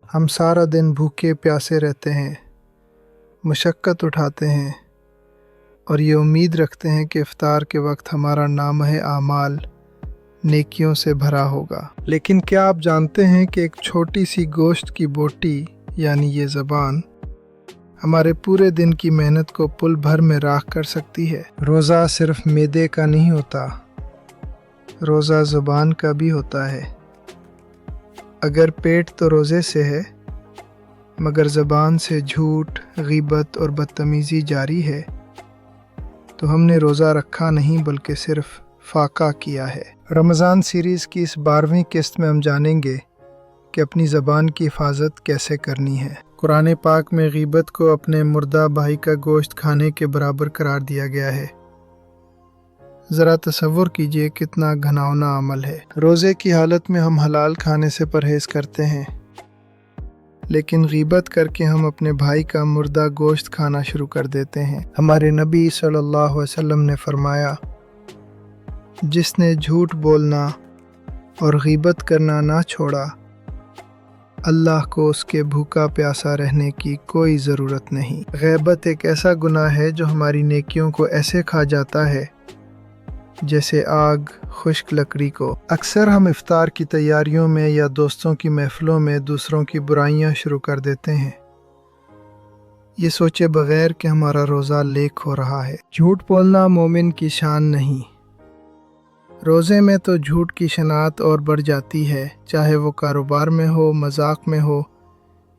हम सारा दिन भूखे प्यासे रहते हैं, मशक्क़त उठाते हैं और ये उम्मीद रखते हैं कि इफ्तार के वक्त हमारा नामह आमाल नेकियों से भरा होगा। लेकिन क्या आप जानते हैं कि एक छोटी सी गोश्त की बोटी यानी ये ज़बान हमारे पूरे दिन की मेहनत को पुल भर में राख कर सकती है। रोज़ा सिर्फ मैदे का नहीं होता, रोज़ा ज़ुबान का भी होता है। अगर पेट तो रोज़े से है मगर ज़बान से झूठ, ग़ीबत और बदतमीज़ी जारी है तो हमने रोज़ा रखा नहीं बल्कि सिर्फ फाका किया है। रमज़ान सीरीज़ की इस 12वीं किस्त में हम जानेंगे कि अपनी ज़बान की हिफाजत कैसे करनी है। कुरान पाक में ग़ीबत को अपने मुर्दा भाई का गोश्त खाने के बराबर करार दिया गया है। ज़रा तसव्वुर कीजिए कितना घिनौना अमल है। रोज़े की हालत में हम हलाल खाने से परहेज़ करते हैं लेकिन ग़ीबत करके हम अपने भाई का मुर्दा गोश्त खाना शुरू कर देते हैं। हमारे नबी सल्लल्लाहु अलैहि वसल्लम ने फरमाया, जिसने झूठ बोलना और ग़ीबत करना ना छोड़ा, अल्लाह को उसके भूखा प्यासा रहने की कोई ज़रूरत नहीं। ग़ीबत एक ऐसा गुनाह है जो हमारी नेकियों को ऐसे खा जाता है जैसे आग खुश्क लकड़ी को। अक्सर हम इफ्तार की तैयारियों में या दोस्तों की महफ़िलों में दूसरों की बुराइयां शुरू कर देते हैं, ये सोचे बगैर कि हमारा रोज़ा लेक हो रहा है। झूठ बोलना मोमिन की शान नहीं। रोज़े में तो झूठ की शनात और बढ़ जाती है, चाहे वो कारोबार में हो, मजाक में हो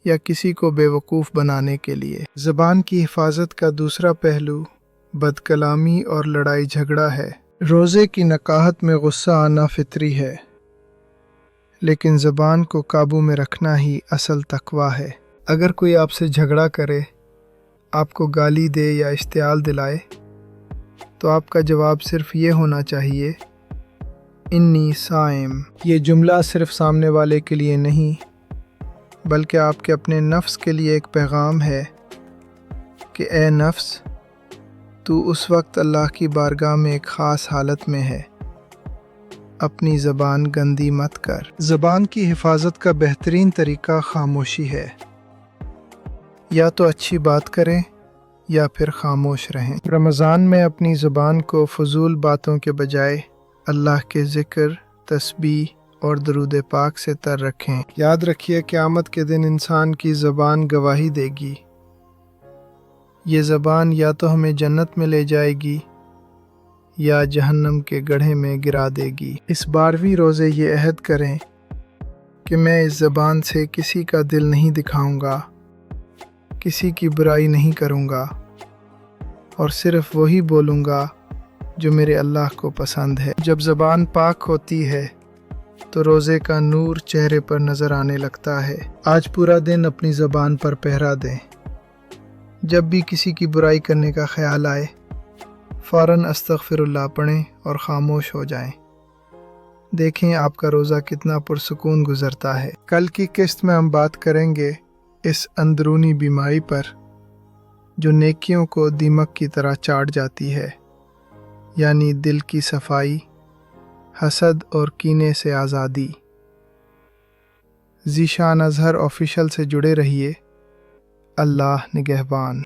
या किसी को बेवकूफ़ बनाने के लिए। ज़बान की हिफाजत का दूसरा पहलू बदकलामी और लड़ाई झगड़ा है। रोज़े की नकाहत में गुस्सा आना फितरी है लेकिन ज़बान को काबू में रखना ही असल तकवा है। अगर कोई आपसे झगड़ा करे, आपको गाली दे या इश्तियाल दिलाए तो आपका जवाब सिर्फ ये होना चाहिए, इन्नी साइम। ये जुमला सिर्फ सामने वाले के लिए नहीं बल्कि आपके अपने नफ्स के लिए एक पैगाम है कि ए नफ्स, तू उस वक्त अल्लाह की बारगाह में एक ख़ास हालत में है, अपनी ज़बान गंदी मत कर। ज़बान की हिफाजत का बेहतरीन तरीका खामोशी है। या तो अच्छी बात करें या फिर खामोश रहें। रमज़ान में अपनी ज़बान को फ़ुज़ूल बातों के बजाय अल्लाह के ज़िक्र, तस्बीह और दरूद पाक से तर रखें। याद रखिए क़यामत के दिन इंसान की ज़बान गवाही देगी। ये ज़बान या तो हमें जन्नत में ले जाएगी या जहन्नम के गड्ढे में गिरा देगी। इस 12वीं रोज़े ये अहद करें कि मैं इस ज़बान से किसी का दिल नहीं दिखाऊंगा, किसी की बुराई नहीं करूंगा और सिर्फ वही बोलूंगा जो मेरे अल्लाह को पसंद है। जब ज़बान पाक होती है तो रोज़े का नूर चेहरे पर नज़र आने लगता है। आज पूरा दिन अपनी ज़बान पर पहरा दें। जब भी किसी की बुराई करने का ख्याल आए, फ़ौरन अस्तग़फ़िरुल्लाह पढ़ें और ख़ामोश हो जाएं। देखें आपका रोज़ा कितना पुरसुकून गुज़रता है। कल की किस्त में हम बात करेंगे इस अंदरूनी बीमारी पर जो नेकियों को दीमक की तरह चाट जाती है, यानी दिल की सफाई, हसद और कीने से आज़ादी। ज़ीशान अज़हर ऑफिशियल से जुड़े रहिए। अल्लाह निगहबान।